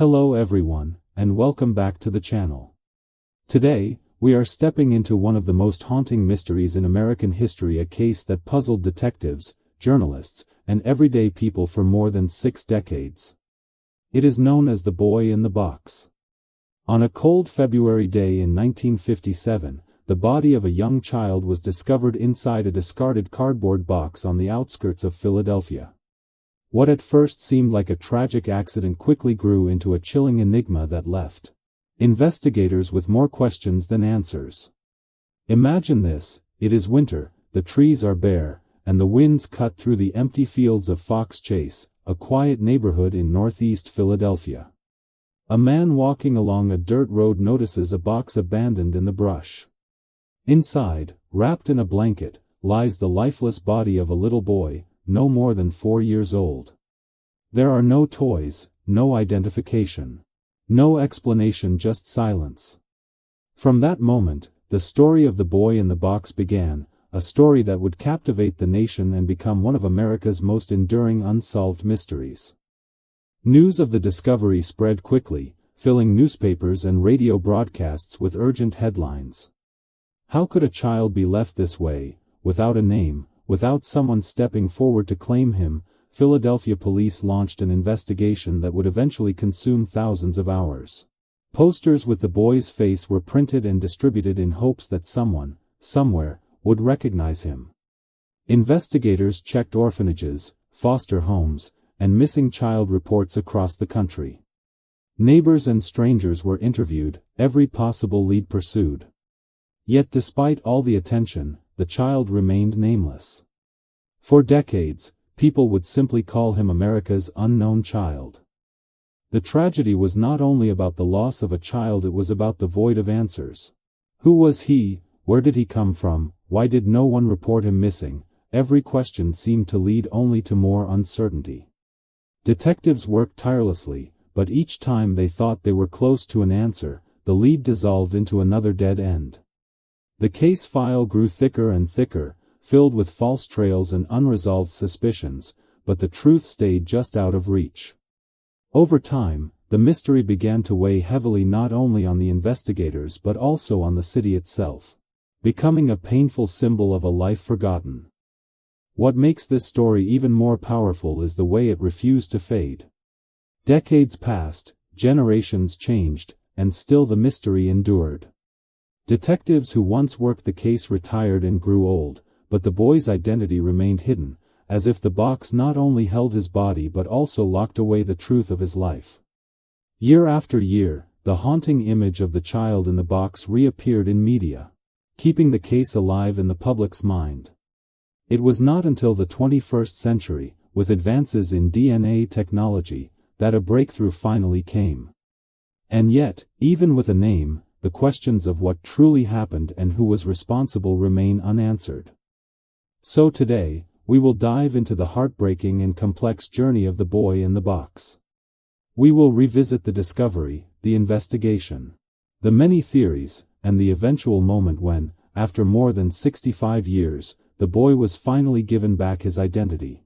Hello everyone, and welcome back to the channel. Today, we are stepping into one of the most haunting mysteries in American history, a case that puzzled detectives, journalists, and everyday people for more than 6 decades. It is known as the boy in the box. On a cold February day in 1957, the body of a young child was discovered inside a discarded cardboard box on the outskirts of Philadelphia. What at first seemed like a tragic accident quickly grew into a chilling enigma that left investigators with more questions than answers. Imagine this: it is winter, the trees are bare, and the winds cut through the empty fields of Fox Chase, a quiet neighborhood in northeast Philadelphia. A man walking along a dirt road notices a box abandoned in the brush. Inside, wrapped in a blanket, lies the lifeless body of a little boy, no more than 4 years old. There are no toys, no identification. No explanation, just silence. From that moment, the story of the boy in the box began, a story that would captivate the nation and become one of America's most enduring unsolved mysteries. News of the discovery spread quickly, filling newspapers and radio broadcasts with urgent headlines. How could a child be left this way, without a name, without someone stepping forward to claim him? Philadelphia police launched an investigation that would eventually consume thousands of hours. Posters with the boy's face were printed and distributed in hopes that someone, somewhere, would recognize him. Investigators checked orphanages, foster homes, and missing child reports across the country. Neighbors and strangers were interviewed, every possible lead pursued. Yet despite all the attention, the child remained nameless. For decades, people would simply call him America's unknown child. The tragedy was not only about the loss of a child, it was about the void of answers. Who was he? Where did he come from? Why did no one report him missing? Every question seemed to lead only to more uncertainty. Detectives worked tirelessly, but each time they thought they were close to an answer, the lead dissolved into another dead end. The case file grew thicker and thicker, filled with false trails and unresolved suspicions, but the truth stayed just out of reach. Over time, the mystery began to weigh heavily not only on the investigators but also on the city itself, becoming a painful symbol of a life forgotten. What makes this story even more powerful is the way it refused to fade. Decades passed, generations changed, and still the mystery endured. Detectives who once worked the case retired and grew old, but the boy's identity remained hidden, as if the box not only held his body but also locked away the truth of his life. Year after year, the haunting image of the child in the box reappeared in media, keeping the case alive in the public's mind. It was not until the 21st century, with advances in DNA technology, that a breakthrough finally came. And yet, even with a name, the questions of what truly happened and who was responsible remain unanswered. So today, we will dive into the heartbreaking and complex journey of the boy in the box. We will revisit the discovery, the investigation, the many theories, and the eventual moment when, after more than 65 years, the boy was finally given back his identity.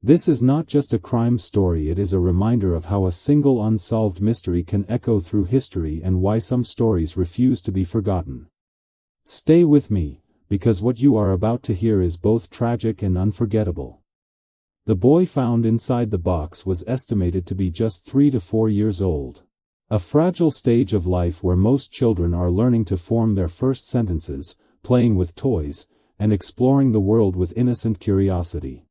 This is not just a crime story, it is a reminder of how a single unsolved mystery can echo through history and why some stories refuse to be forgotten. Stay with me, because what you are about to hear is both tragic and unforgettable. The boy found inside the box was estimated to be just 3 to 4 years old. A fragile stage of life where most children are learning to form their first sentences, playing with toys, and exploring the world with innocent curiosity.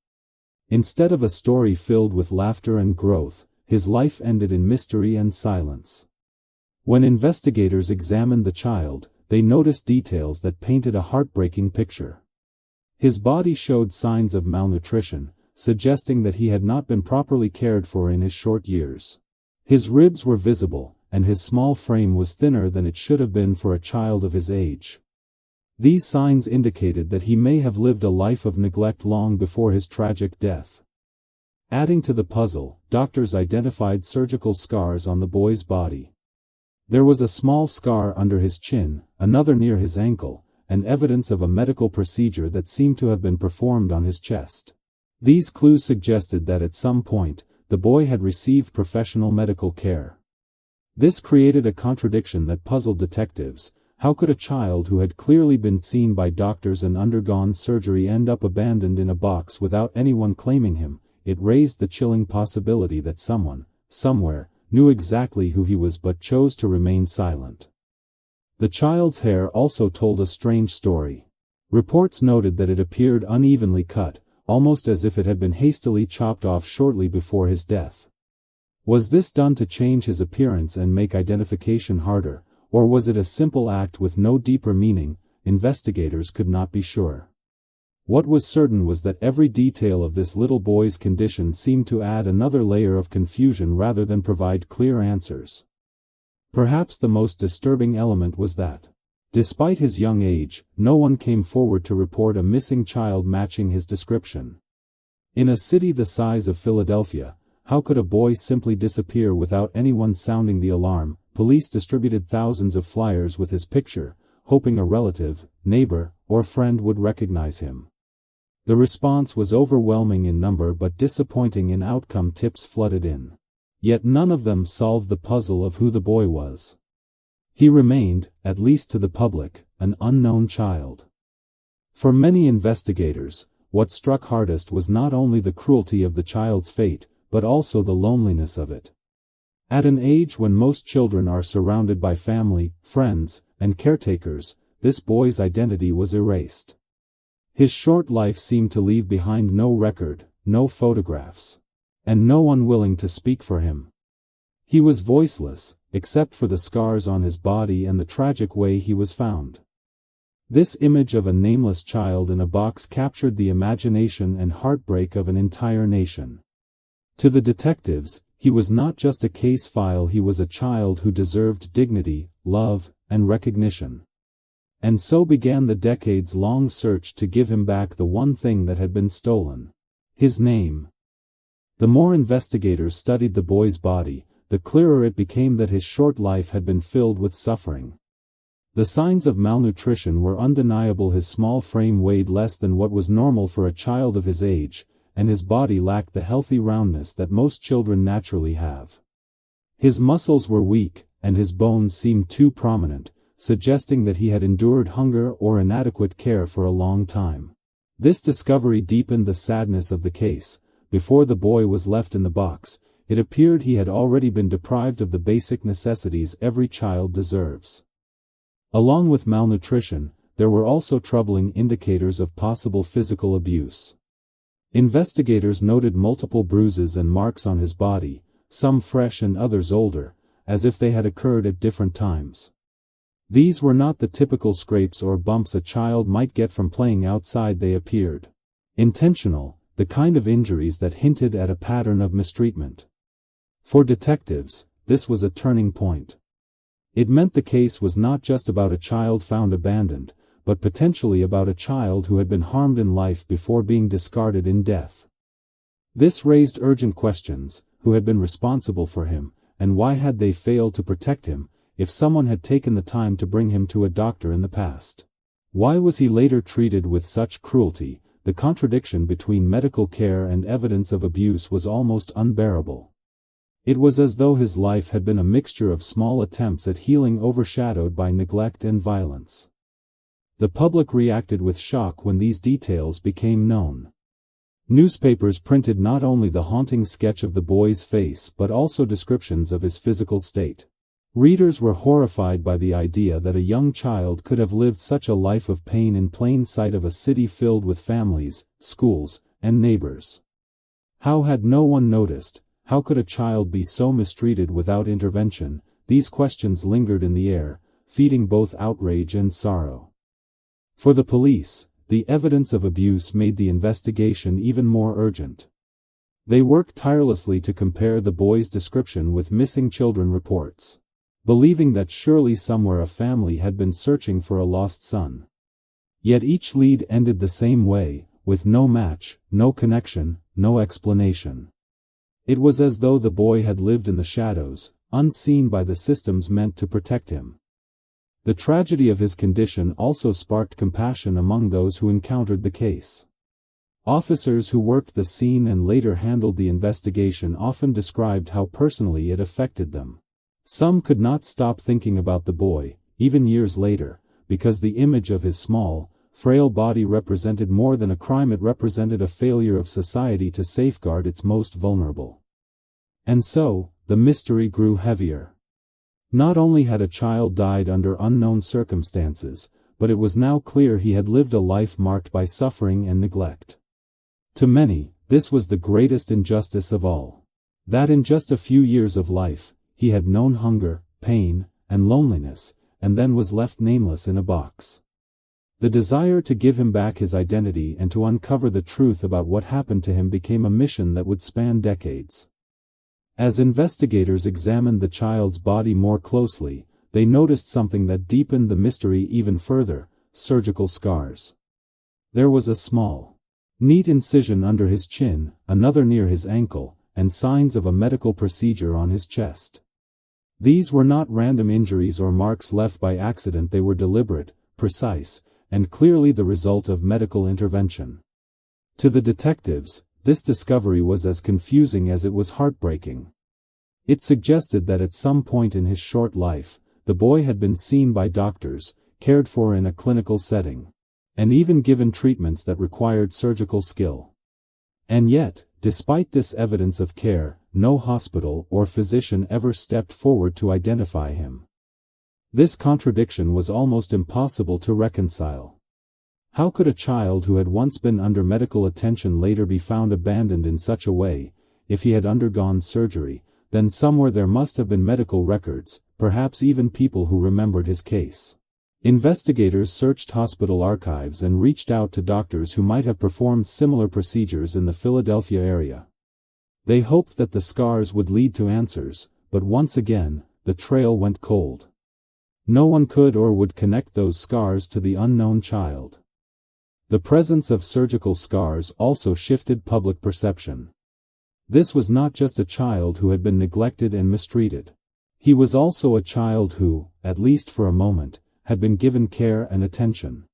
Instead of a story filled with laughter and growth, his life ended in mystery and silence. When investigators examined the child, they noticed details that painted a heartbreaking picture. His body showed signs of malnutrition, suggesting that he had not been properly cared for in his short years. His ribs were visible, and his small frame was thinner than it should have been for a child of his age. These signs indicated that he may have lived a life of neglect long before his tragic death. Adding to the puzzle, doctors identified surgical scars on the boy's body. There was a small scar under his chin, another near his ankle, and evidence of a medical procedure that seemed to have been performed on his chest. These clues suggested that at some point, the boy had received professional medical care. This created a contradiction that puzzled detectives. How could a child who had clearly been seen by doctors and undergone surgery end up abandoned in a box without anyone claiming him? It raised the chilling possibility that someone, somewhere, knew exactly who he was but chose to remain silent. The child's hair also told a strange story. Reports noted that it appeared unevenly cut, almost as if it had been hastily chopped off shortly before his death. Was this done to change his appearance and make identification harder, or was it a simple act with no deeper meaning? Investigators could not be sure. What was certain was that every detail of this little boy's condition seemed to add another layer of confusion rather than provide clear answers. Perhaps the most disturbing element was that, despite his young age, no one came forward to report a missing child matching his description. In a city the size of Philadelphia, how could a boy simply disappear without anyone sounding the alarm? Police distributed thousands of flyers with his picture, hoping a relative, neighbor, or friend would recognize him. The response was overwhelming in number but disappointing in outcome. Tips flooded in. Yet none of them solved the puzzle of who the boy was. He remained, at least to the public, an unknown child. For many investigators, what struck hardest was not only the cruelty of the child's fate, but also the loneliness of it. At an age when most children are surrounded by family, friends, and caretakers, this boy's identity was erased. His short life seemed to leave behind no record, no photographs, and no one willing to speak for him. He was voiceless, except for the scars on his body and the tragic way he was found. This image of a nameless child in a box captured the imagination and heartbreak of an entire nation. To the detectives, he was not just a case file, he was a child who deserved dignity, love, and recognition. And so began the decades-long search to give him back the one thing that had been stolen: his name. The more investigators studied the boy's body, the clearer it became that his short life had been filled with suffering. The signs of malnutrition were undeniable. His small frame weighed less than what was normal for a child of his age, and his body lacked the healthy roundness that most children naturally have. His muscles were weak, and his bones seemed too prominent, suggesting that he had endured hunger or inadequate care for a long time. This discovery deepened the sadness of the case. Before the boy was left in the box, it appeared he had already been deprived of the basic necessities every child deserves. Along with malnutrition, there were also troubling indicators of possible physical abuse. Investigators noted multiple bruises and marks on his body, some fresh and others older, as if they had occurred at different times. These were not the typical scrapes or bumps a child might get from playing outside. They appeared intentional, the kind of injuries that hinted at a pattern of mistreatment. For detectives, this was a turning point. It meant the case was not just about a child found abandoned, but potentially about a child who had been harmed in life before being discarded in death. This raised urgent questions: who had been responsible for him, and why had they failed to protect him? If someone had taken the time to bring him to a doctor in the past, why was he later treated with such cruelty? The contradiction between medical care and evidence of abuse was almost unbearable. It was as though his life had been a mixture of small attempts at healing overshadowed by neglect and violence. The public reacted with shock when these details became known. Newspapers printed not only the haunting sketch of the boy's face but also descriptions of his physical state. Readers were horrified by the idea that a young child could have lived such a life of pain in plain sight of a city filled with families, schools, and neighbors. How had no one noticed? How could a child be so mistreated without intervention? These questions lingered in the air, feeding both outrage and sorrow. For the police, the evidence of abuse made the investigation even more urgent. They worked tirelessly to compare the boy's description with missing children reports, believing that surely somewhere a family had been searching for a lost son. Yet each lead ended the same way, with no match, no connection, no explanation. It was as though the boy had lived in the shadows, unseen by the systems meant to protect him. The tragedy of his condition also sparked compassion among those who encountered the case. Officers who worked the scene and later handled the investigation often described how personally it affected them. Some could not stop thinking about the boy, even years later, because the image of his small, frail body represented more than a crime. It represented a failure of society to safeguard its most vulnerable. And so, the mystery grew heavier. Not only had a child died under unknown circumstances, but it was now clear he had lived a life marked by suffering and neglect. To many, this was the greatest injustice of all. That in just a few years of life, he had known hunger, pain, and loneliness, and then was left nameless in a box. The desire to give him back his identity and to uncover the truth about what happened to him became a mission that would span decades. As investigators examined the child's body more closely, they noticed something that deepened the mystery even further: surgical scars. There was a small, neat incision under his chin, another near his ankle, and signs of a medical procedure on his chest. These were not random injuries or marks left by accident. They were deliberate, precise, and clearly the result of medical intervention. To the detectives, this discovery was as confusing as it was heartbreaking. It suggested that at some point in his short life, the boy had been seen by doctors, cared for in a clinical setting, and even given treatments that required surgical skill. And yet, despite this evidence of care, no hospital or physician ever stepped forward to identify him. This contradiction was almost impossible to reconcile. How could a child who had once been under medical attention later be found abandoned in such a way? If he had undergone surgery, then somewhere there must have been medical records, perhaps even people who remembered his case. Investigators searched hospital archives and reached out to doctors who might have performed similar procedures in the Philadelphia area. They hoped that the scars would lead to answers, but once again, the trail went cold. No one could or would connect those scars to the unknown child. The presence of surgical scars also shifted public perception. This was not just a child who had been neglected and mistreated. He was also a child who, at least for a moment, had been given care and attention.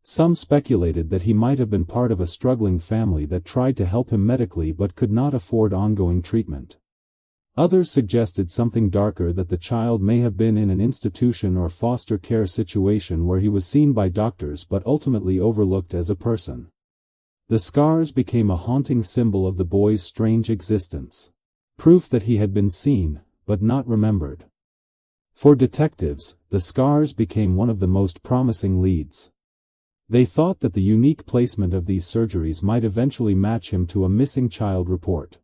Some speculated that he might have been part of a struggling family that tried to help him medically but could not afford ongoing treatment. Others suggested something darker, that the child may have been in an institution or foster care situation where he was seen by doctors but ultimately overlooked as a person. The scars became a haunting symbol of the boy's strange existence. Proof that he had been seen, but not remembered. For detectives, the scars became one of the most promising leads. They thought that the unique placement of these surgeries might eventually match him to a missing child report.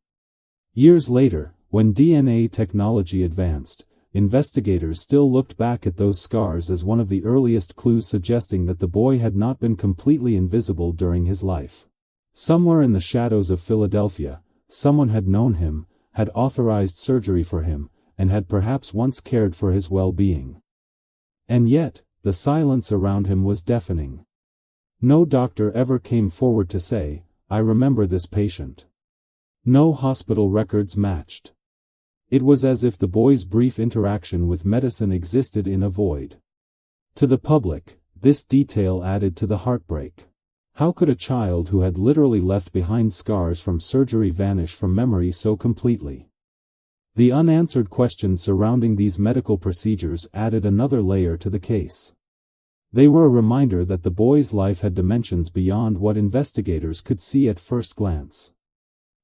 Years later, when DNA technology advanced, investigators still looked back at those scars as one of the earliest clues suggesting that the boy had not been completely invisible during his life. Somewhere in the shadows of Philadelphia, someone had known him, had authorized surgery for him, and had perhaps once cared for his well-being. And yet, the silence around him was deafening. No doctor ever came forward to say, "I remember this patient." No hospital records matched. It was as if the boy's brief interaction with medicine existed in a void. To the public, this detail added to the heartbreak. How could a child who had literally left behind scars from surgery vanish from memory so completely? The unanswered questions surrounding these medical procedures added another layer to the case. They were a reminder that the boy's life had dimensions beyond what investigators could see at first glance.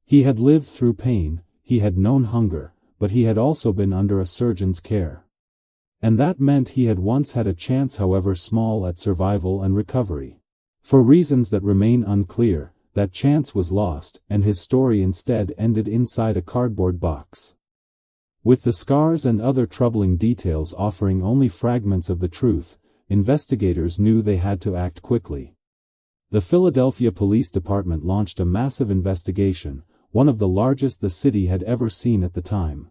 He had lived through pain, he had known hunger, but he had also been under a surgeon's care. And that meant he had once had a chance, however small, at survival and recovery. For reasons that remain unclear, that chance was lost, and his story instead ended inside a cardboard box. With the scars and other troubling details offering only fragments of the truth, investigators knew they had to act quickly. The Philadelphia Police Department launched a massive investigation, one of the largest the city had ever seen at the time.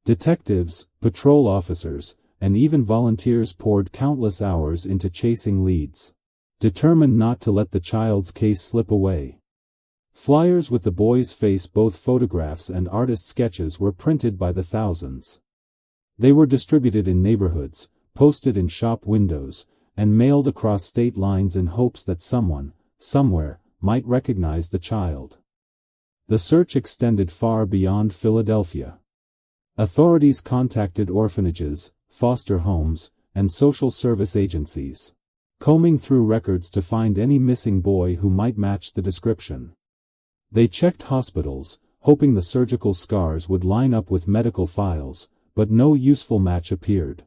Detectives, patrol officers, and even volunteers poured countless hours into chasing leads, determined not to let the child's case slip away. Flyers with the boy's face, both photographs and artist sketches, were printed by the thousands. They were distributed in neighborhoods, posted in shop windows, and mailed across state lines in hopes that someone, somewhere, might recognize the child. The search extended far beyond Philadelphia. Authorities contacted orphanages, foster homes, and social service agencies, combing through records to find any missing boy who might match the description. They checked hospitals, hoping the surgical scars would line up with medical files, but no useful match appeared.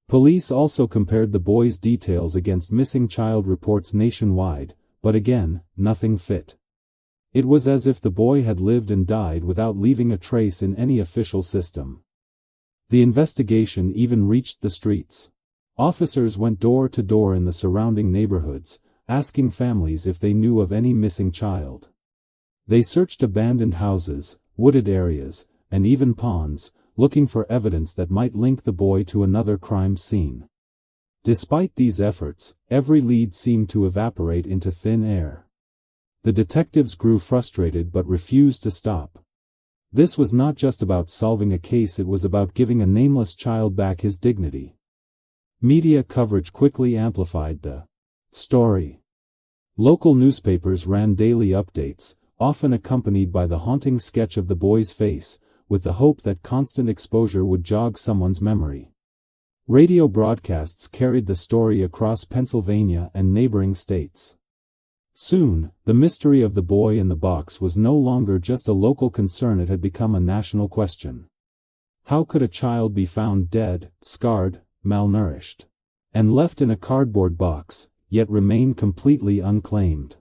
Police also compared the boy's details against missing child reports nationwide, but again, nothing fit. It was as if the boy had lived and died without leaving a trace in any official system. The investigation even reached the streets. Officers went door to door in the surrounding neighborhoods, asking families if they knew of any missing child. They searched abandoned houses, wooded areas, and even ponds, looking for evidence that might link the boy to another crime scene. Despite these efforts, every lead seemed to evaporate into thin air. The detectives grew frustrated but refused to stop. This was not just about solving a case, it was about giving a nameless child back his dignity. Media coverage quickly amplified the story. Local newspapers ran daily updates, often accompanied by the haunting sketch of the boy's face, with the hope that constant exposure would jog someone's memory. Radio broadcasts carried the story across Pennsylvania and neighboring states. Soon, the mystery of the boy in the box was no longer just a local concern, it had become a national question. How could a child be found dead, scarred, malnourished, and left in a cardboard box, yet remain completely unclaimed?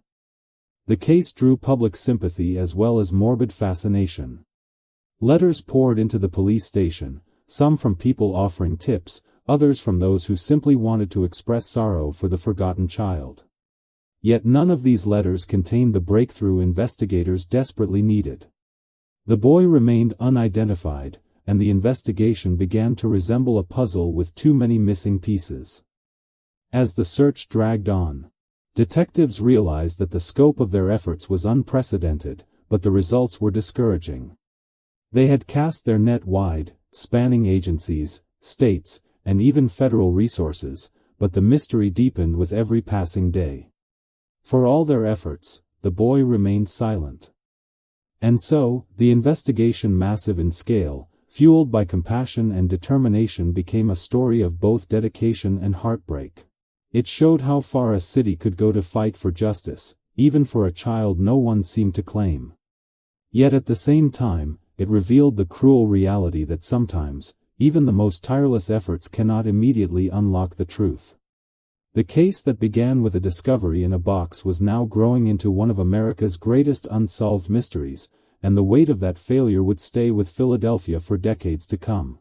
The case drew public sympathy as well as morbid fascination. Letters poured into the police station, some from people offering tips, others from those who simply wanted to express sorrow for the forgotten child. Yet none of these letters contained the breakthrough investigators desperately needed. The boy remained unidentified, and the investigation began to resemble a puzzle with too many missing pieces. As the search dragged on, detectives realized that the scope of their efforts was unprecedented, but the results were discouraging. They had cast their net wide, spanning agencies, states, and even federal resources, but the mystery deepened with every passing day. For all their efforts, the boy remained silent. And so, the investigation, massive in scale, fueled by compassion and determination, became a story of both dedication and heartbreak. It showed how far a city could go to fight for justice, even for a child no one seemed to claim. Yet at the same time, it revealed the cruel reality that sometimes, even the most tireless efforts cannot immediately unlock the truth. The case that began with a discovery in a box was now growing into one of America's greatest unsolved mysteries, and the weight of that failure would stay with Philadelphia for decades to come.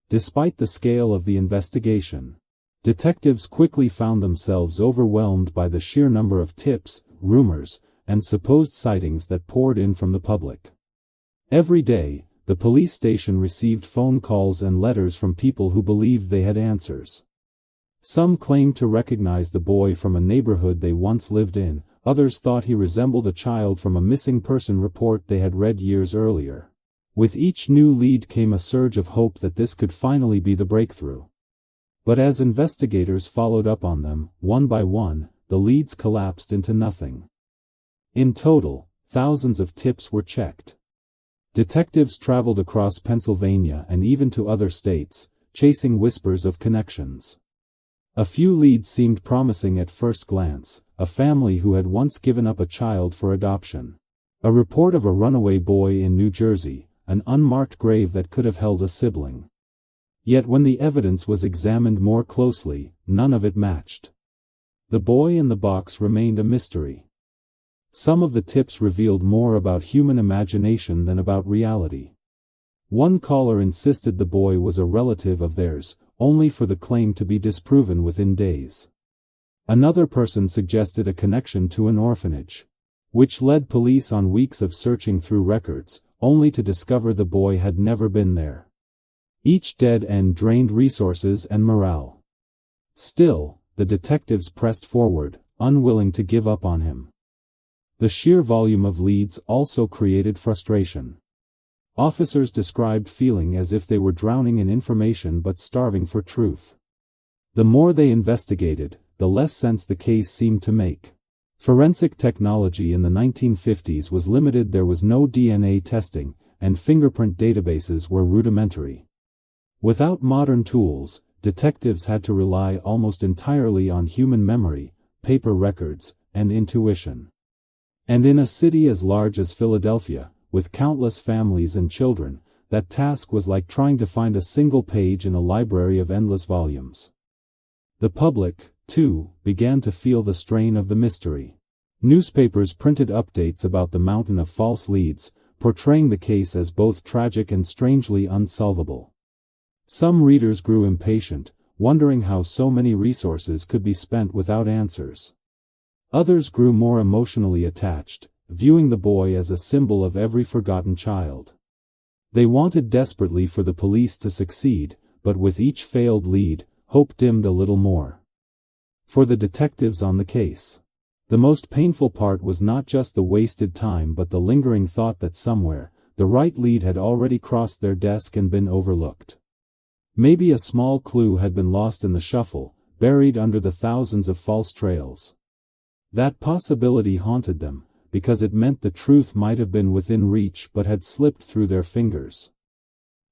Despite the scale of the investigation, detectives quickly found themselves overwhelmed by the sheer number of tips, rumors, and supposed sightings that poured in from the public. Every day, the police station received phone calls and letters from people who believed they had answers. Some claimed to recognize the boy from a neighborhood they once lived in, others thought he resembled a child from a missing person report they had read years earlier. With each new lead came a surge of hope that this could finally be the breakthrough. But as investigators followed up on them, one by one, the leads collapsed into nothing. In total, thousands of tips were checked. Detectives traveled across Pennsylvania and even to other states, chasing whispers of connections. A few leads seemed promising at first glance: a family who had once given up a child for adoption, a report of a runaway boy in New Jersey, an unmarked grave that could have held a sibling. Yet when the evidence was examined more closely, none of it matched. The boy in the box remained a mystery. Some of the tips revealed more about human imagination than about reality. One caller insisted the boy was a relative of theirs, only for the claim to be disproven within days. Another person suggested a connection to an orphanage, which led police on weeks of searching through records, only to discover the boy had never been there. Each dead end drained resources and morale. Still, the detectives pressed forward, unwilling to give up on him. The sheer volume of leads also created frustration. Officers described feeling as if they were drowning in information but starving for truth. The more they investigated, the less sense the case seemed to make. Forensic technology in the 1950s was limited. There was no DNA testing, and fingerprint databases were rudimentary. Without modern tools, detectives had to rely almost entirely on human memory, paper records, and intuition. And in a city as large as Philadelphia, with countless families and children, that task was like trying to find a single page in a library of endless volumes. The public, too, began to feel the strain of the mystery. Newspapers printed updates about the mountain of false leads, portraying the case as both tragic and strangely unsolvable. Some readers grew impatient, wondering how so many resources could be spent without answers. Others grew more emotionally attached, viewing the boy as a symbol of every forgotten child. They wanted desperately for the police to succeed, but with each failed lead, hope dimmed a little more. For the detectives on the case, the most painful part was not just the wasted time but the lingering thought that somewhere, the right lead had already crossed their desk and been overlooked. Maybe a small clue had been lost in the shuffle, buried under the thousands of false trails. That possibility haunted them, because it meant the truth might have been within reach but had slipped through their fingers.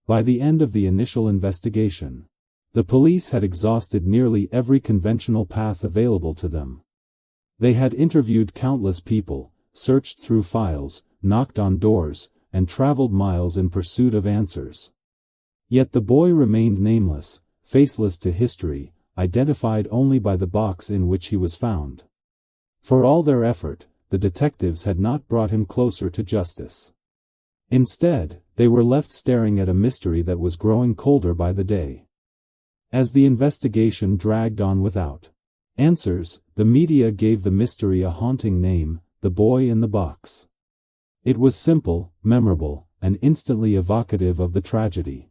By the end of the initial investigation, the police had exhausted nearly every conventional path available to them. They had interviewed countless people, searched through files, knocked on doors, and traveled miles in pursuit of answers. Yet the boy remained nameless, faceless to history, identified only by the box in which he was found. For all their effort, the detectives had not brought him closer to justice. Instead, they were left staring at a mystery that was growing colder by the day. As the investigation dragged on without answers, the media gave the mystery a haunting name: The Boy in the Box. It was simple, memorable, and instantly evocative of the tragedy.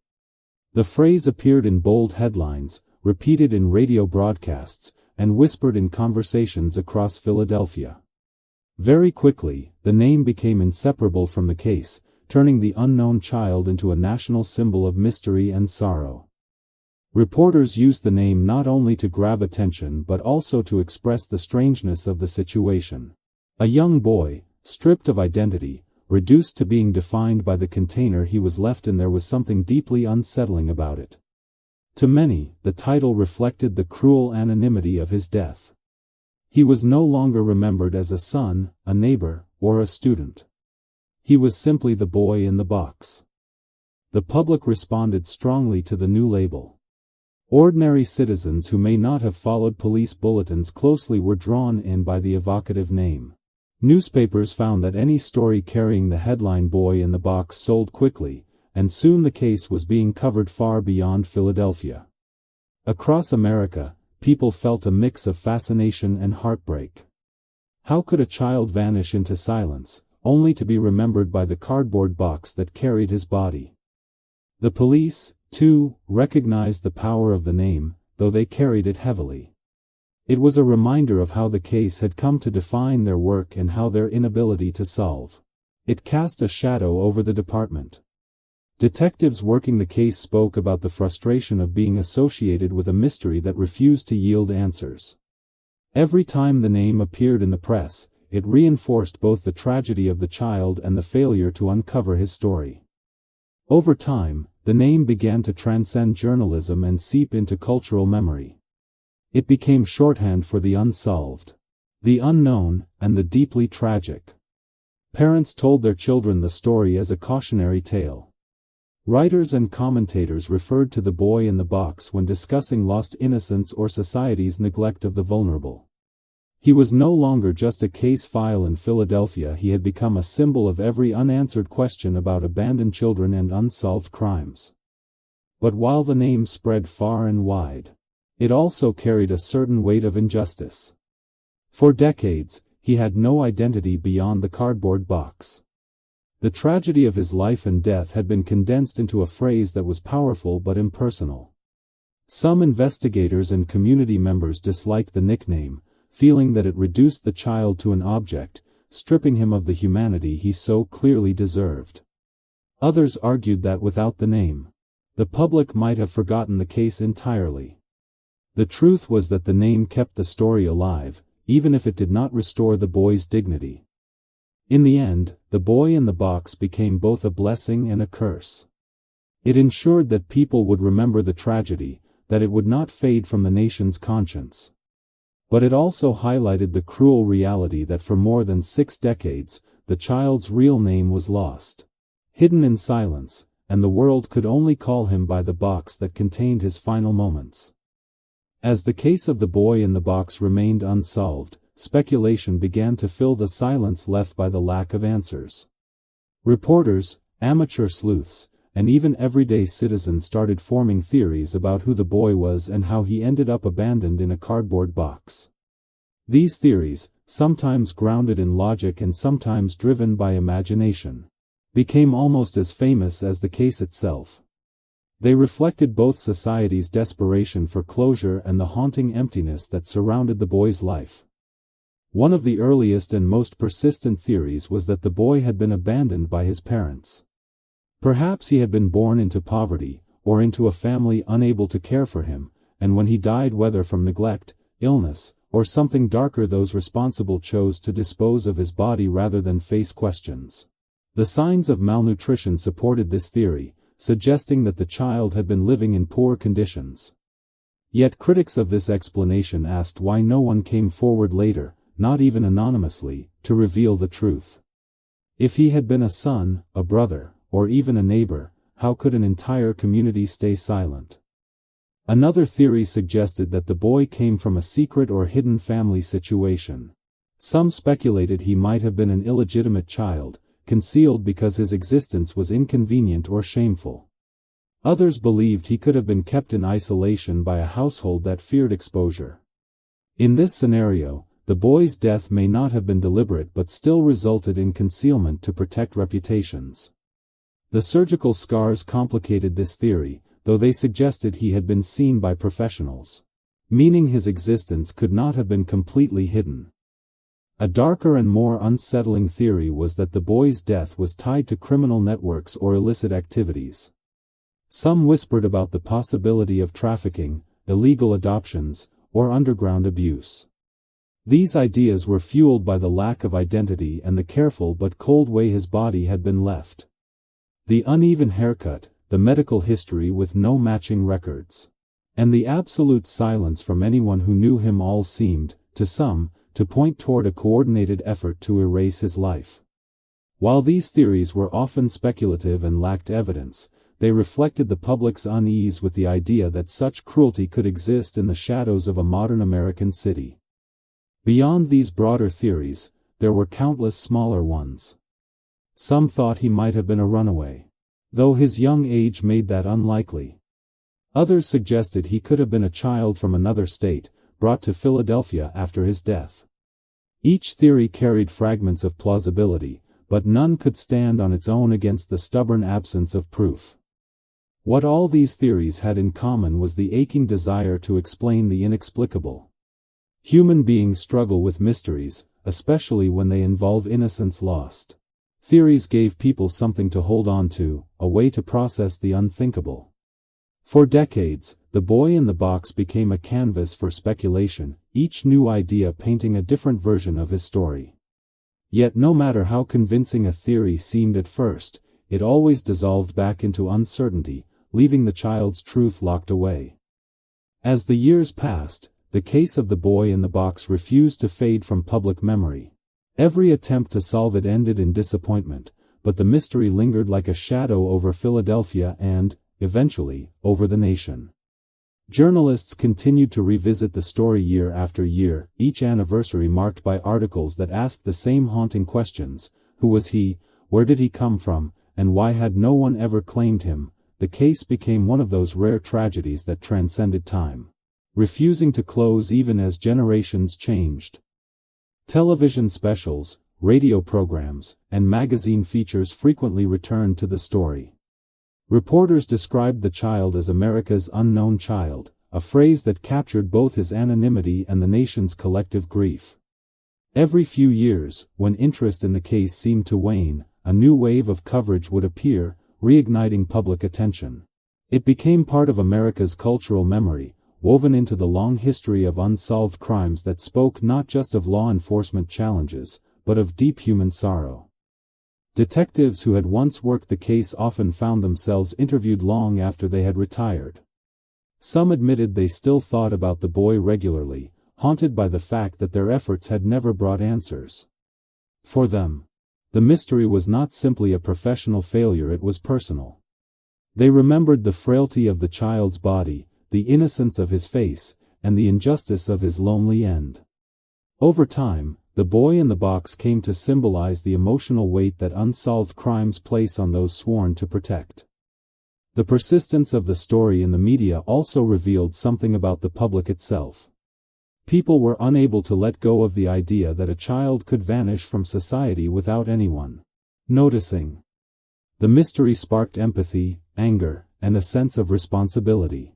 The phrase appeared in bold headlines, repeated in radio broadcasts, and whispered in conversations across Philadelphia. Very quickly, the name became inseparable from the case, turning the unknown child into a national symbol of mystery and sorrow. Reporters used the name not only to grab attention but also to express the strangeness of the situation. A young boy, stripped of identity, reduced to being defined by the container he was left in. There was something deeply unsettling about it. To many, the title reflected the cruel anonymity of his death. He was no longer remembered as a son, a neighbor, or a student. He was simply the boy in the box. The public responded strongly to the new label. Ordinary citizens who may not have followed police bulletins closely were drawn in by the evocative name. Newspapers found that any story carrying the headline "Boy in the Box" sold quickly, and soon the case was being covered far beyond Philadelphia. Across America, people felt a mix of fascination and heartbreak. How could a child vanish into silence, only to be remembered by the cardboard box that carried his body? The police, too, recognized the power of the name, though they carried it heavily. It was a reminder of how the case had come to define their work and how their inability to solve it cast a shadow over the department. Detectives working the case spoke about the frustration of being associated with a mystery that refused to yield answers. Every time the name appeared in the press, it reinforced both the tragedy of the child and the failure to uncover his story. Over time, the name began to transcend journalism and seep into cultural memory. It became shorthand for the unsolved, the unknown, and the deeply tragic. Parents told their children the story as a cautionary tale. Writers and commentators referred to the boy in the box when discussing lost innocence or society's neglect of the vulnerable. He was no longer just a case file in Philadelphia. He had become a symbol of every unanswered question about abandoned children and unsolved crimes. But while the name spread far and wide, it also carried a certain weight of injustice. For decades, he had no identity beyond the cardboard box. The tragedy of his life and death had been condensed into a phrase that was powerful but impersonal. Some investigators and community members disliked the nickname, feeling that it reduced the child to an object, stripping him of the humanity he so clearly deserved. Others argued that without the name, the public might have forgotten the case entirely. The truth was that the name kept the story alive, even if it did not restore the boy's dignity. In the end, the boy in the box became both a blessing and a curse. It ensured that people would remember the tragedy, that it would not fade from the nation's conscience. But it also highlighted the cruel reality that for more than 6 decades, the child's real name was lost, hidden in silence, and the world could only call him by the box that contained his final moments. As the case of the boy in the box remained unsolved, speculation began to fill the silence left by the lack of answers. Reporters, amateur sleuths, and even everyday citizens started forming theories about who the boy was and how he ended up abandoned in a cardboard box. These theories, sometimes grounded in logic and sometimes driven by imagination, became almost as famous as the case itself. They reflected both society's desperation for closure and the haunting emptiness that surrounded the boy's life. One of the earliest and most persistent theories was that the boy had been abandoned by his parents. Perhaps he had been born into poverty, or into a family unable to care for him, and when he died, whether from neglect, illness, or something darker, those responsible chose to dispose of his body rather than face questions. The signs of malnutrition supported this theory, suggesting that the child had been living in poor conditions. Yet critics of this explanation asked why no one came forward later, not even anonymously, to reveal the truth. If he had been a son, a brother, or even a neighbor, how could an entire community stay silent? Another theory suggested that the boy came from a secret or hidden family situation. Some speculated he might have been an illegitimate child, concealed because his existence was inconvenient or shameful. Others believed he could have been kept in isolation by a household that feared exposure. In this scenario, the boy's death may not have been deliberate but still resulted in concealment to protect reputations. The surgical scars complicated this theory, though they suggested he had been seen by professionals, meaning his existence could not have been completely hidden. A darker and more unsettling theory was that the boy's death was tied to criminal networks or illicit activities. Some whispered about the possibility of trafficking, illegal adoptions, or underground abuse. These ideas were fueled by the lack of identity and the careful but cold way his body had been left. The uneven haircut, the medical history with no matching records, and the absolute silence from anyone who knew him all seemed, to some, to point toward a coordinated effort to erase his life. While these theories were often speculative and lacked evidence, they reflected the public's unease with the idea that such cruelty could exist in the shadows of a modern American city. Beyond these broader theories, there were countless smaller ones. Some thought he might have been a runaway, though his young age made that unlikely. Others suggested he could have been a child from another state, brought to Philadelphia after his death. Each theory carried fragments of plausibility, but none could stand on its own against the stubborn absence of proof. What all these theories had in common was the aching desire to explain the inexplicable. Human beings struggle with mysteries, especially when they involve innocence lost. Theories gave people something to hold on to, a way to process the unthinkable. For decades, the boy in the box became a canvas for speculation, each new idea painting a different version of his story. Yet no matter how convincing a theory seemed at first, it always dissolved back into uncertainty, leaving the child's truth locked away. As the years passed, the case of the boy in the box refused to fade from public memory. Every attempt to solve it ended in disappointment, but the mystery lingered like a shadow over Philadelphia and, eventually, over the nation. Journalists continued to revisit the story year after year, each anniversary marked by articles that asked the same haunting questions: who was he, where did he come from, and why had no one ever claimed him? The case became one of those rare tragedies that transcended time, refusing to close even as generations changed. Television specials, radio programs, and magazine features frequently returned to the story. Reporters described the child as America's unknown child, a phrase that captured both his anonymity and the nation's collective grief. Every few years, when interest in the case seemed to wane, a new wave of coverage would appear, reigniting public attention. It became part of America's cultural memory, woven into the long history of unsolved crimes that spoke not just of law enforcement challenges, but but of deep human sorrow. Detectives who had once worked the case often found themselves interviewed long after they had retired. Some admitted they still thought about the boy regularly, haunted by the fact that their efforts had never brought answers. For them, the mystery was not simply a professional failure, it was personal. They remembered the frailty of the child's body, the innocence of his face, and the injustice of his lonely end. Over time, the boy in the box came to symbolize the emotional weight that unsolved crimes place on those sworn to protect. The persistence of the story in the media also revealed something about the public itself. People were unable to let go of the idea that a child could vanish from society without anyone noticing. The mystery sparked empathy, anger, and a sense of responsibility.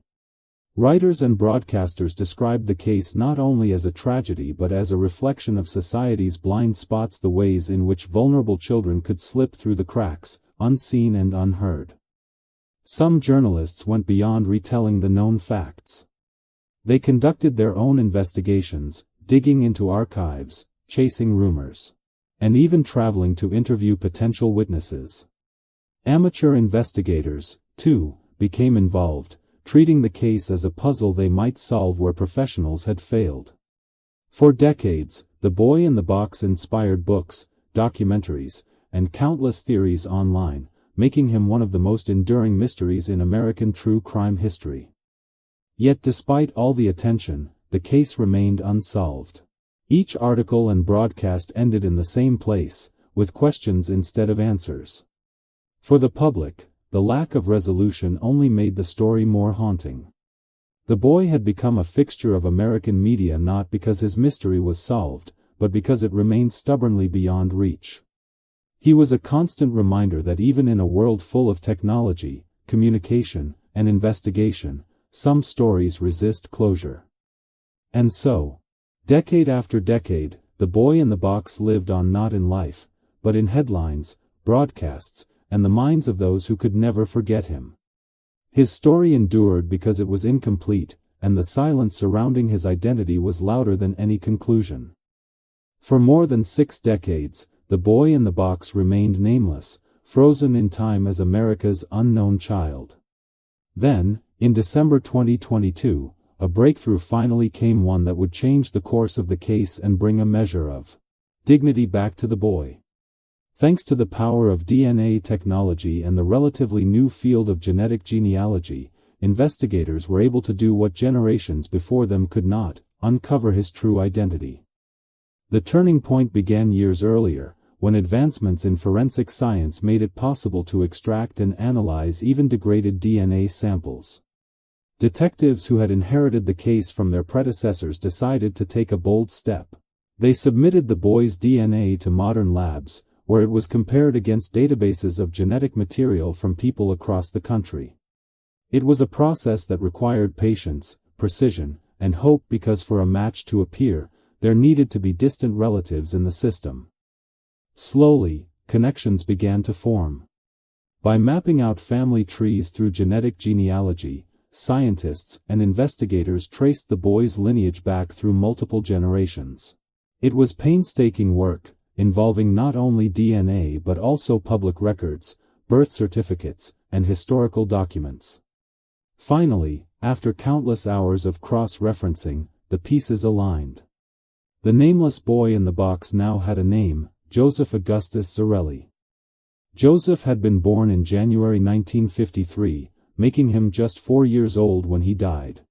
Writers and broadcasters described the case not only as a tragedy but as a reflection of society's blind spots, the ways in which vulnerable children could slip through the cracks, unseen and unheard. Some journalists went beyond retelling the known facts. They conducted their own investigations, digging into archives, chasing rumors, and even traveling to interview potential witnesses. Amateur investigators, too, became involved, treating the case as a puzzle they might solve where professionals had failed. For decades, The Boy in the Box inspired books, documentaries, and countless theories online, making him one of the most enduring mysteries in American true crime history. Yet despite all the attention, the case remained unsolved. Each article and broadcast ended in the same place, with questions instead of answers. For the public, the lack of resolution only made the story more haunting. The boy had become a fixture of American media not because his mystery was solved, but because it remained stubbornly beyond reach. He was a constant reminder that even in a world full of technology, communication, and investigation, some stories resist closure. And so, decade after decade, The Boy in the Box lived on, not in life, but in headlines, broadcasts, and the minds of those who could never forget him. His story endured because it was incomplete, and the silence surrounding his identity was louder than any conclusion. For more than 6 decades, The Boy in the Box remained nameless, frozen in time as America's unknown child. Then, in December 2022, a breakthrough finally came, one that would change the course of the case and bring a measure of dignity back to the boy. Thanks to the power of DNA technology and the relatively new field of genetic genealogy, investigators were able to do what generations before them could not: uncover his true identity. The turning point began years earlier, when advancements in forensic science made it possible to extract and analyze even degraded DNA samples. Detectives who had inherited the case from their predecessors decided to take a bold step. They submitted the boy's DNA to modern labs, where it was compared against databases of genetic material from people across the country. It was a process that required patience, precision, and hope, because for a match to appear, there needed to be distant relatives in the system. Slowly, connections began to form. By mapping out family trees through genetic genealogy, scientists and investigators traced the boy's lineage back through multiple generations. It was painstaking work, involving not only DNA but also public records, birth certificates, and historical documents. Finally, after countless hours of cross-referencing, the pieces aligned. The nameless boy in the box now had a name: Joseph Augustus Zarelli. Joseph had been born in January 1953, making him just 4 years old when he died.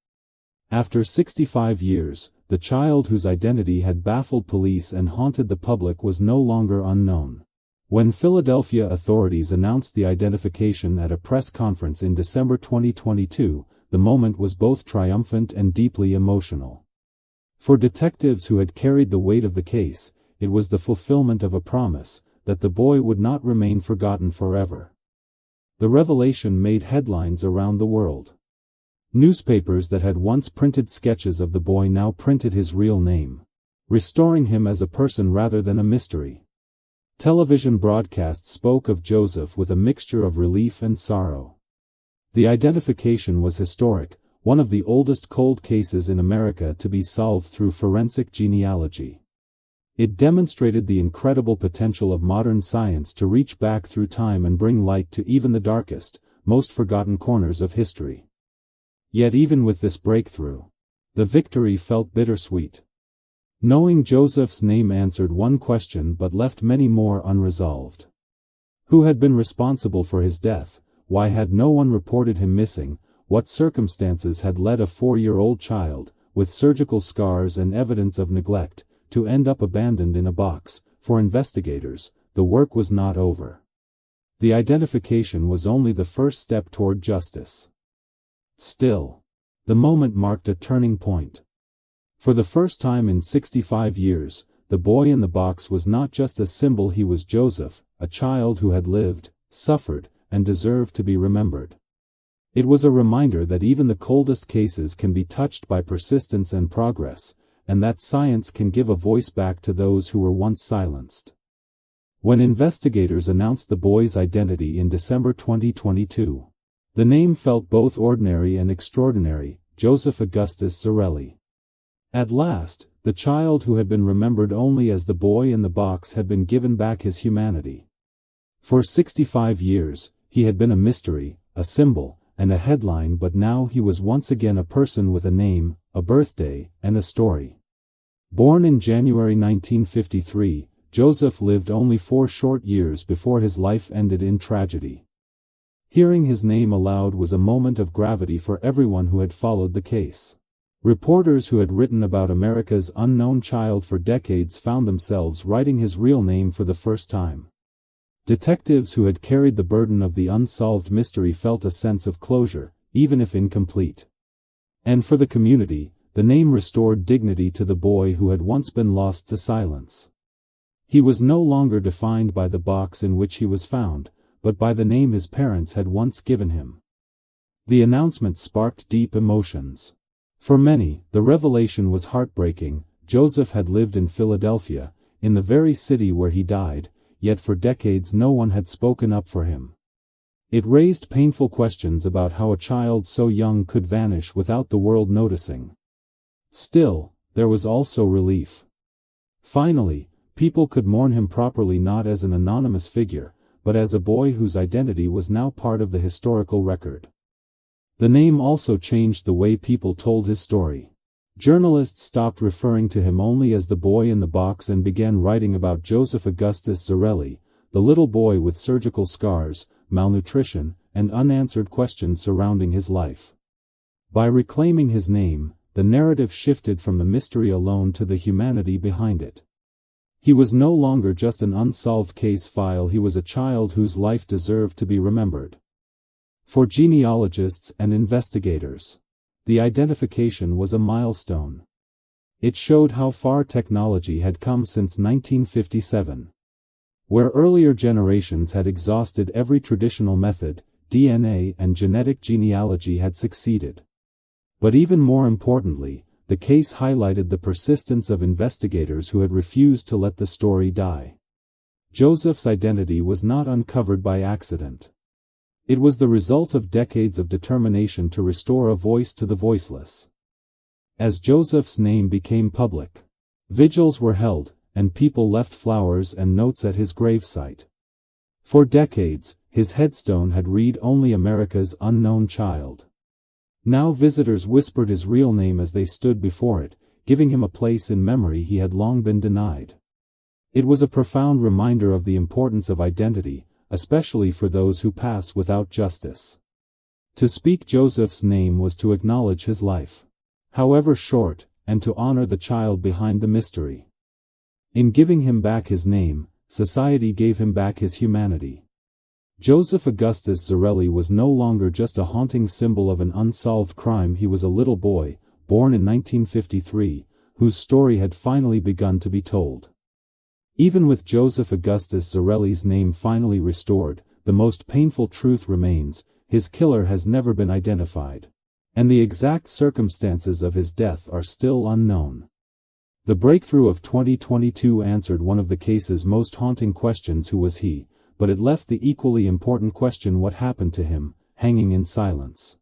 After 65 years, the child whose identity had baffled police and haunted the public was no longer unknown. When Philadelphia authorities announced the identification at a press conference in December 2022, the moment was both triumphant and deeply emotional. For detectives who had carried the weight of the case, it was the fulfillment of a promise, that the boy would not remain forgotten forever. The revelation made headlines around the world. Newspapers that had once printed sketches of the boy now printed his real name, restoring him as a person rather than a mystery. Television broadcasts spoke of Joseph with a mixture of relief and sorrow. The identification was historic, one of the oldest cold cases in America to be solved through forensic genealogy. It demonstrated the incredible potential of modern science to reach back through time and bring light to even the darkest, most forgotten corners of history. Yet even with this breakthrough, the victory felt bittersweet. Knowing Joseph's name answered one question but left many more unresolved. Who had been responsible for his death? Why had no one reported him missing? What circumstances had led a 4-year-old child, with surgical scars and evidence of neglect, to end up abandoned in a box? For investigators, the work was not over. The identification was only the first step toward justice. Still, the moment marked a turning point. For the first time in 65 years, the boy in the box was not just a symbol. He was Joseph, a child who had lived, suffered, and deserved to be remembered. It was a reminder that even the coldest cases can be touched by persistence and progress, and that science can give a voice back to those who were once silenced. When investigators announced the boy's identity in December 2022, the name felt both ordinary and extraordinary: Joseph Augustus Zarelli. At last, the child who had been remembered only as the boy in the box had been given back his humanity. For 65 years, he had been a mystery, a symbol, and a headline, but now he was once again a person with a name, a birthday, and a story. Born in January 1953, Joseph lived only 4 short years before his life ended in tragedy. Hearing his name aloud was a moment of gravity for everyone who had followed the case. Reporters who had written about America's unknown child for decades found themselves writing his real name for the first time. Detectives who had carried the burden of the unsolved mystery felt a sense of closure, even if incomplete. And for the community, the name restored dignity to the boy who had once been lost to silence. He was no longer defined by the box in which he was found, but by the name his parents had once given him. The announcement sparked deep emotions. For many, the revelation was heartbreaking. Joseph had lived in Philadelphia, in the very city where he died, yet for decades no one had spoken up for him. It raised painful questions about how a child so young could vanish without the world noticing. Still, there was also relief. Finally, people could mourn him properly, not as an anonymous figure, but as a boy whose identity was now part of the historical record. The name also changed the way people told his story. Journalists stopped referring to him only as the boy in the box and began writing about Joseph Augustus Zarelli, the little boy with surgical scars, malnutrition, and unanswered questions surrounding his life. By reclaiming his name, the narrative shifted from the mystery alone to the humanity behind it. He was no longer just an unsolved case file, he was a child whose life deserved to be remembered. For genealogists and investigators, the identification was a milestone. It showed how far technology had come since 1957. Where earlier generations had exhausted every traditional method, DNA and genetic genealogy had succeeded. But even more importantly, the case highlighted the persistence of investigators who had refused to let the story die. Joseph's identity was not uncovered by accident. It was the result of decades of determination to restore a voice to the voiceless. As Joseph's name became public, vigils were held, and people left flowers and notes at his gravesite. For decades, his headstone had read only America's unknown child. Now visitors whispered his real name as they stood before it, giving him a place in memory he had long been denied. It was a profound reminder of the importance of identity, especially for those who pass without justice. To speak Joseph's name was to acknowledge his life, however short, and to honor the child behind the mystery. In giving him back his name, society gave him back his humanity. Joseph Augustus Zarelli was no longer just a haunting symbol of an unsolved crime. He was a little boy, born in 1953, whose story had finally begun to be told. Even with Joseph Augustus Zarelli's name finally restored, the most painful truth remains: his killer has never been identified. And the exact circumstances of his death are still unknown. The breakthrough of 2022 answered one of the case's most haunting questions: who was he? But it left the equally important question: what happened to him, hanging in silence?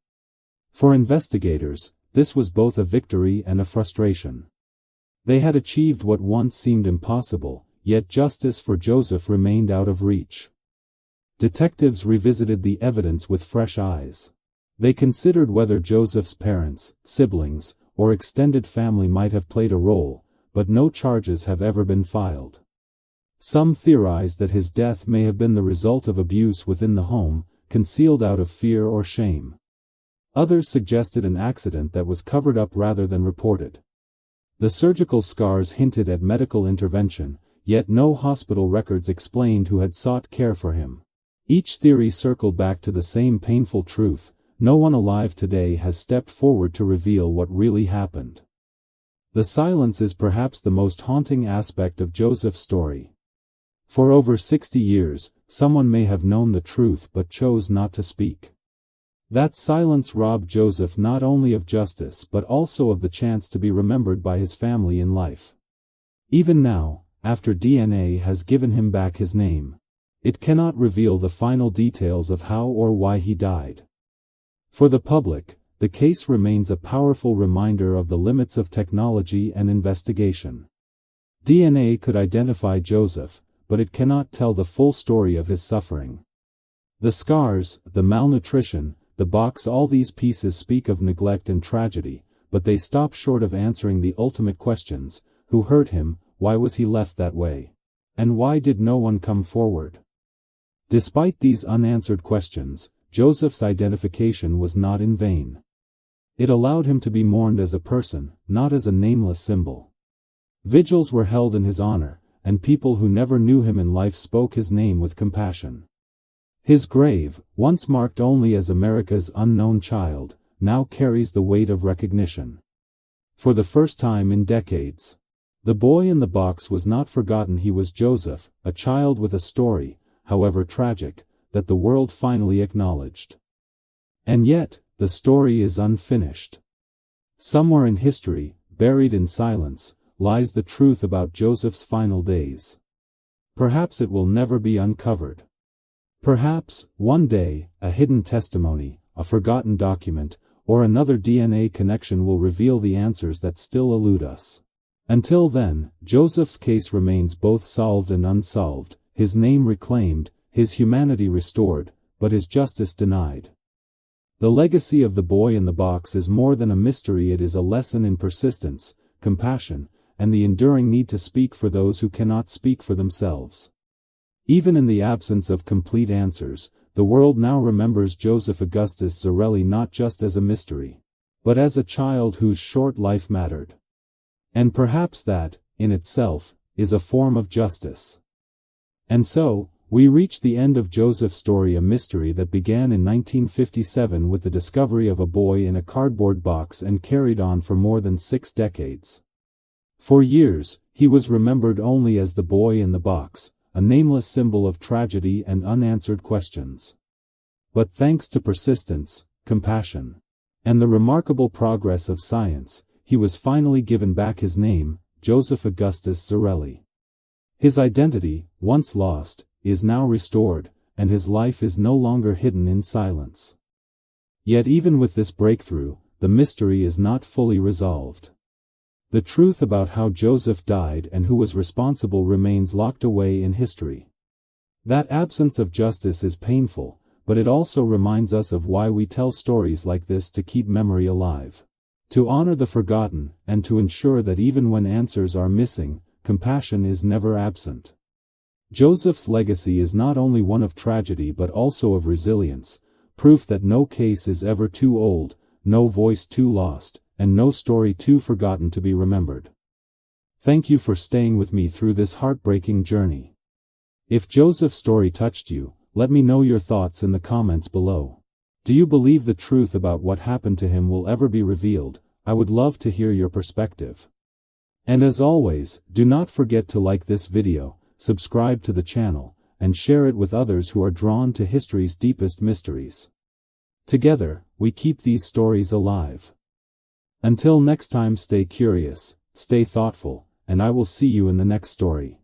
For investigators, this was both a victory and a frustration. They had achieved what once seemed impossible, yet justice for Joseph remained out of reach. Detectives revisited the evidence with fresh eyes. They considered whether Joseph's parents, siblings, or extended family might have played a role, but no charges have ever been filed. Some theorized that his death may have been the result of abuse within the home, concealed out of fear or shame. Others suggested an accident that was covered up rather than reported. The surgical scars hinted at medical intervention, yet no hospital records explained who had sought care for him. Each theory circled back to the same painful truth: no one alive today has stepped forward to reveal what really happened. The silence is perhaps the most haunting aspect of Joseph's story. For over 60 years, someone may have known the truth but chose not to speak. That silence robbed Joseph not only of justice but also of the chance to be remembered by his family in life. Even now, after DNA has given him back his name, it cannot reveal the final details of how or why he died. For the public, the case remains a powerful reminder of the limits of technology and investigation. DNA could identify Joseph, but it cannot tell the full story of his suffering. The scars, the malnutrition, the box, all these pieces speak of neglect and tragedy, but they stop short of answering the ultimate questions: who hurt him, why was he left that way, and why did no one come forward? Despite these unanswered questions, Joseph's identification was not in vain. It allowed him to be mourned as a person, not as a nameless symbol. Vigils were held in his honor, and people who never knew him in life spoke his name with compassion. His grave, once marked only as America's unknown child, now carries the weight of recognition. For the first time in decades, the boy in the box was not forgotten. He was Joseph, a child with a story, however tragic, that the world finally acknowledged. And yet, the story is unfinished. Somewhere in history, buried in silence, lies the truth about Joseph's final days. Perhaps it will never be uncovered. Perhaps, one day, a hidden testimony, a forgotten document, or another DNA connection will reveal the answers that still elude us. Until then, Joseph's case remains both solved and unsolved, his name reclaimed, his humanity restored, but his justice denied. The legacy of the boy in the box is more than a mystery. It is a lesson in persistence, compassion, and the enduring need to speak for those who cannot speak for themselves. Even in the absence of complete answers, the world now remembers Joseph Augustus Zarelli not just as a mystery, but as a child whose short life mattered. And perhaps that, in itself, is a form of justice. And so, we reach the end of Joseph's story, a mystery that began in 1957 with the discovery of a boy in a cardboard box and carried on for more than 6 decades. For years, he was remembered only as the boy in the box, a nameless symbol of tragedy and unanswered questions. But thanks to persistence, compassion, and the remarkable progress of science, he was finally given back his name, Joseph Augustus Zarelli. His identity, once lost, is now restored, and his life is no longer hidden in silence. Yet even with this breakthrough, the mystery is not fully resolved. The truth about how Joseph died and who was responsible remains locked away in history. That absence of justice is painful, but it also reminds us of why we tell stories like this: to keep memory alive, to honor the forgotten, and to ensure that even when answers are missing, compassion is never absent. Joseph's legacy is not only one of tragedy but also of resilience, proof that no case is ever too old, no voice too lost, and no story too forgotten to be remembered. Thank you for staying with me through this heartbreaking journey. If Joseph's story touched you, let me know your thoughts in the comments below. Do you believe the truth about what happened to him will ever be revealed? I would love to hear your perspective. And as always, do not forget to like this video, subscribe to the channel, and share it with others who are drawn to history's deepest mysteries. Together, we keep these stories alive. Until next time, stay curious, stay thoughtful, and I will see you in the next story.